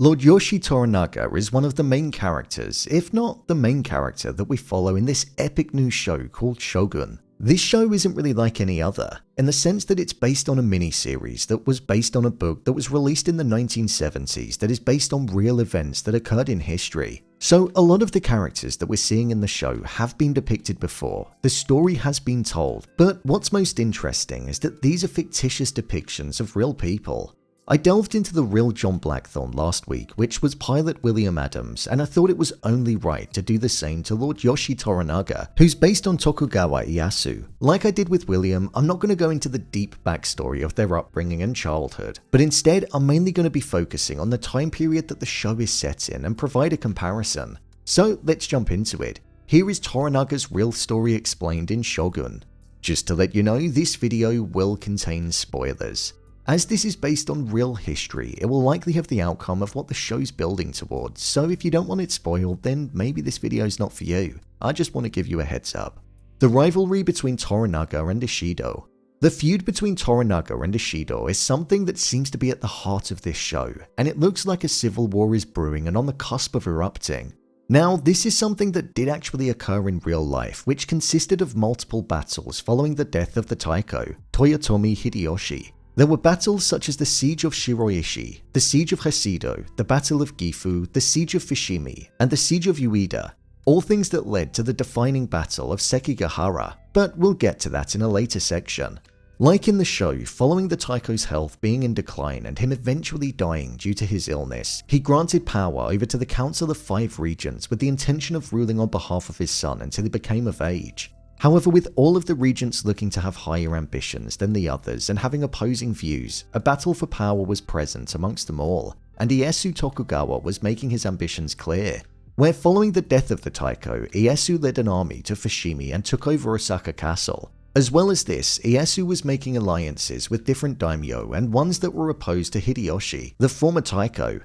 Lord Yoshii Toranaga is one of the main characters, if not the main character that we follow in this epic new show called Shogun. This show isn't really like any other, in the sense that it's based on a mini-series that was based on a book that was released in the 1970s that is based on real events that occurred in history. So a lot of the characters that we're seeing in the show have been depicted before, the story has been told, but what's most interesting is that these are fictitious depictions of real people. I delved into the real John Blackthorne last week, which was pilot William Adams, and I thought it was only right to do the same to Lord Yoshii Toranaga, who's based on Tokugawa Ieyasu. Like I did with William, I'm not going to go into the deep backstory of their upbringing and childhood, but instead I'm mainly going to be focusing on the time period that the show is set in and provide a comparison. So let's jump into it. Here is Toranaga's real story explained in Shogun. Just to let you know, this video will contain spoilers. As this is based on real history, it will likely have the outcome of what the show's building towards, so if you don't want it spoiled, then maybe this video is not for you. I just want to give you a heads up. The rivalry between Toranaga and Ishido. The feud between Toranaga and Ishido is something that seems to be at the heart of this show, and it looks like a civil war is brewing and on the cusp of erupting. Now, this is something that did actually occur in real life, which consisted of multiple battles following the death of the Taiko, Toyotomi Hideyoshi. There were battles such as the Siege of Shiroishi, the Siege of Hasido, the Battle of Gifu, the Siege of Fushimi, and the Siege of Ueda, all things that led to the defining Battle of Sekigahara, but we'll get to that in a later section. Like in the show, following the Taiko's health being in decline and him eventually dying due to his illness, he granted power over to the Council of Five Regents with the intention of ruling on behalf of his son until he became of age. However, with all of the regents looking to have higher ambitions than the others and having opposing views, a battle for power was present amongst them all, and Ieyasu Tokugawa was making his ambitions clear. Where following the death of the Taiko, Ieyasu led an army to Fushimi and took over Osaka Castle. As well as this, Ieyasu was making alliances with different daimyo and ones that were opposed to Hideyoshi, the former Taiko.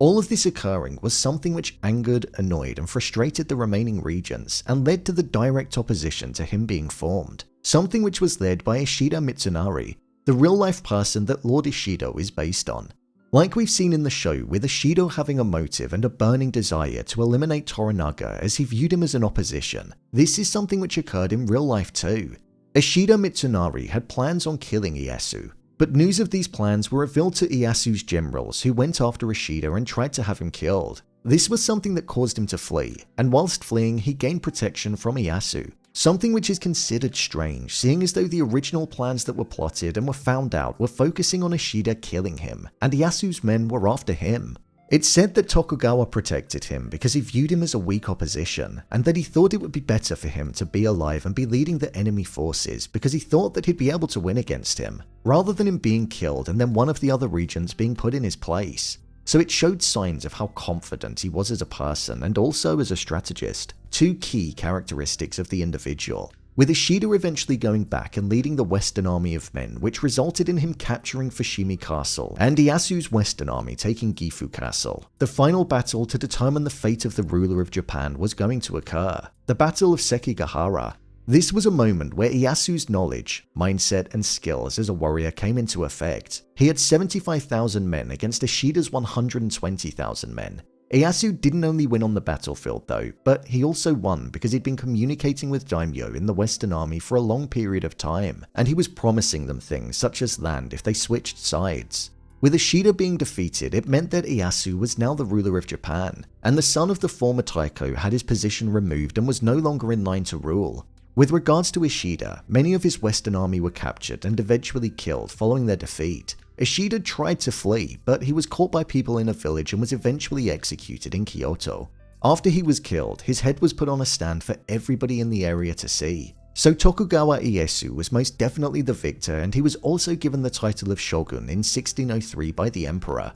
All of this occurring was something which angered, annoyed, and frustrated the remaining regents and led to the direct opposition to him being formed, something which was led by Ishida Mitsunari, the real-life person that Lord Ishido is based on. Like we've seen in the show, with Ishido having a motive and a burning desire to eliminate Toranaga as he viewed him as an opposition, this is something which occurred in real life too. Ishida Mitsunari had plans on killing Ieyasu, but news of these plans were revealed to Ieyasu's generals who went after Ishida and tried to have him killed. This was something that caused him to flee, and whilst fleeing he gained protection from Ieyasu, something which is considered strange seeing as though the original plans that were plotted and were found out were focusing on Ishida killing him, and Ieyasu's men were after him. It's said that Tokugawa protected him because he viewed him as a weak opposition, and that he thought it would be better for him to be alive and be leading the enemy forces because he thought that he'd be able to win against him, rather than him being killed and then one of the other regents being put in his place. So it showed signs of how confident he was as a person and also as a strategist, two key characteristics of the individual. With Ishida eventually going back and leading the Western Army of Men, which resulted in him capturing Fushimi Castle, and Ieyasu's Western Army taking Gifu Castle. The final battle to determine the fate of the ruler of Japan was going to occur, the Battle of Sekigahara. This was a moment where Ieyasu's knowledge, mindset, and skills as a warrior came into effect. He had 75,000 men against Ishida's 120,000 men. Ieyasu didn't only win on the battlefield though, but he also won because he'd been communicating with daimyo in the Western Army for a long period of time, and he was promising them things such as land if they switched sides. With Ishida being defeated, it meant that Ieyasu was now the ruler of Japan, and the son of the former Taiko had his position removed and was no longer in line to rule. With regards to Ishida, many of his Western Army were captured and eventually killed following their defeat. Ishida tried to flee, but he was caught by people in a village and was eventually executed in Kyoto. After he was killed, his head was put on a stand for everybody in the area to see. So Tokugawa Ieyasu was most definitely the victor, and he was also given the title of Shogun in 1603 by the emperor.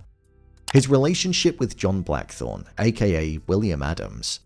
His relationship with John Blackthorne, aka William Adams.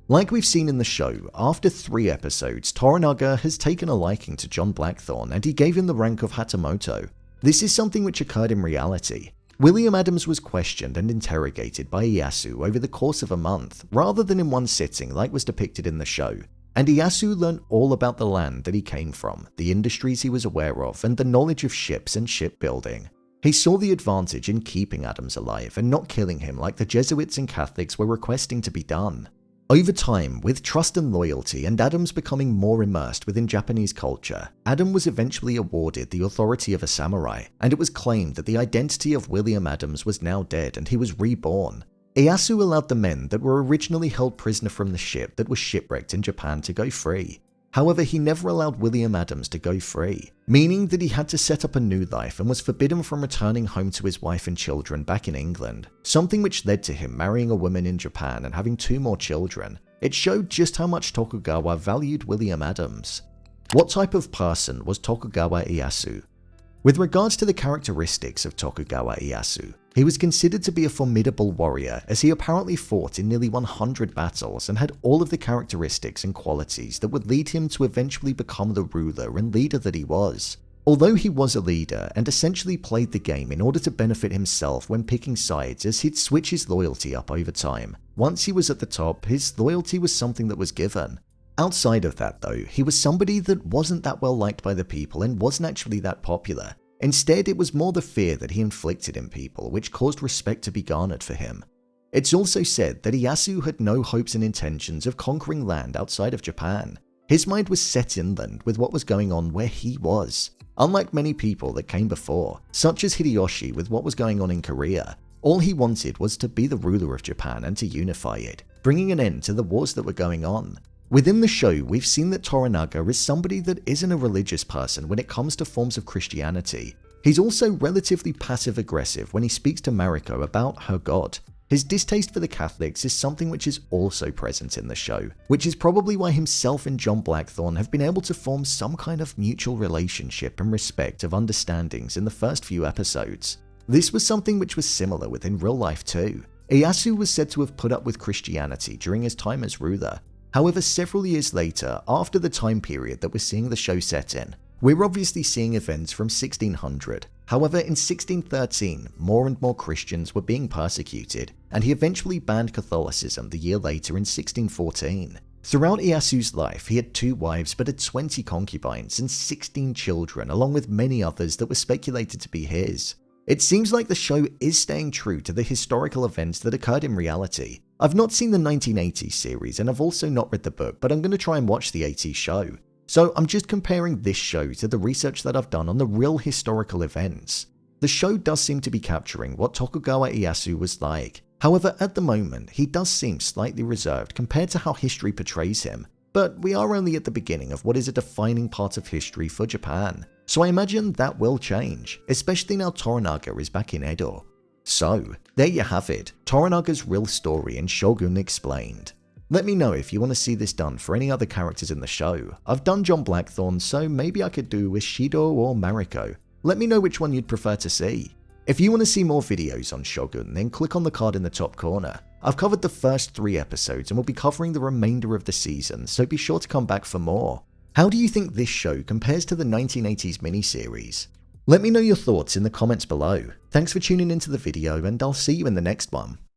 Like we've seen in the show, after 3 episodes, Toranaga has taken a liking to John Blackthorne and he gave him the rank of Hatamoto. This is something which occurred in reality. William Adams was questioned and interrogated by Ieyasu over the course of a month, rather than in one sitting like was depicted in the show, and Ieyasu learned all about the land that he came from, the industries he was aware of, and the knowledge of ships and shipbuilding. He saw the advantage in keeping Adams alive and not killing him like the Jesuits and Catholics were requesting to be done. Over time, with trust and loyalty and Adams becoming more immersed within Japanese culture, Adam was eventually awarded the authority of a samurai, and it was claimed that the identity of William Adams was now dead and he was reborn. Ieyasu allowed the men that were originally held prisoner from the ship that was shipwrecked in Japan to go free. However, he never allowed William Adams to go free, meaning that he had to set up a new life and was forbidden from returning home to his wife and children back in England, something which led to him marrying a woman in Japan and having 2 more children. It showed just how much Tokugawa valued William Adams. What type of person was Tokugawa Ieyasu? With regards to the characteristics of Tokugawa Ieyasu, he was considered to be a formidable warrior as he apparently fought in nearly 100 battles and had all of the characteristics and qualities that would lead him to eventually become the ruler and leader that he was. Although he was a leader and essentially played the game in order to benefit himself when picking sides, as he'd switch his loyalty up over time, once he was at the top, his loyalty was something that was given. Outside of that though, he was somebody that wasn't that well liked by the people and wasn't actually that popular. Instead, it was more the fear that he inflicted in people which caused respect to be garnered for him. It's also said that Ieyasu had no hopes and intentions of conquering land outside of Japan. His mind was set inland with what was going on where he was. Unlike many people that came before, such as Hideyoshi with what was going on in Korea, all he wanted was to be the ruler of Japan and to unify it, bringing an end to the wars that were going on. Within the show, we've seen that Toranaga is somebody that isn't a religious person when it comes to forms of Christianity. He's also relatively passive-aggressive when he speaks to Mariko about her god. His distaste for the Catholics is something which is also present in the show, which is probably why himself and John Blackthorne have been able to form some kind of mutual relationship and respect of understandings in the first few episodes. This was something which was similar within real life too. Ieyasu was said to have put up with Christianity during his time as ruler. However, several years later, after the time period that we're seeing the show set in, we're obviously seeing events from 1600. However, in 1613, more and more Christians were being persecuted, and he eventually banned Catholicism the year later in 1614. Throughout Ieyasu's life, he had 2 wives but had 20 concubines and 16 children, along with many others that were speculated to be his. It seems like the show is staying true to the historical events that occurred in reality. I've not seen the 1980s series and I've also not read the book, but I'm going to try and watch the 80s show. So I'm just comparing this show to the research that I've done on the real historical events. The show does seem to be capturing what Tokugawa Ieyasu was like. However, at the moment, he does seem slightly reserved compared to how history portrays him. But we are only at the beginning of what is a defining part of history for Japan. So I imagine that will change, especially now Toranaga is back in Edo. So, there you have it, Toranaga's real story in Shogun Explained. Let me know if you want to see this done for any other characters in the show. I've done John Blackthorne, so maybe I could do Ishido or Mariko. Let me know which one you'd prefer to see. If you want to see more videos on Shogun, then click on the card in the top corner. I've covered the first 3 episodes and will be covering the remainder of the season, so be sure to come back for more. How do you think this show compares to the 1980s miniseries? Let me know your thoughts in the comments below. Thanks for tuning into the video and I'll see you in the next one.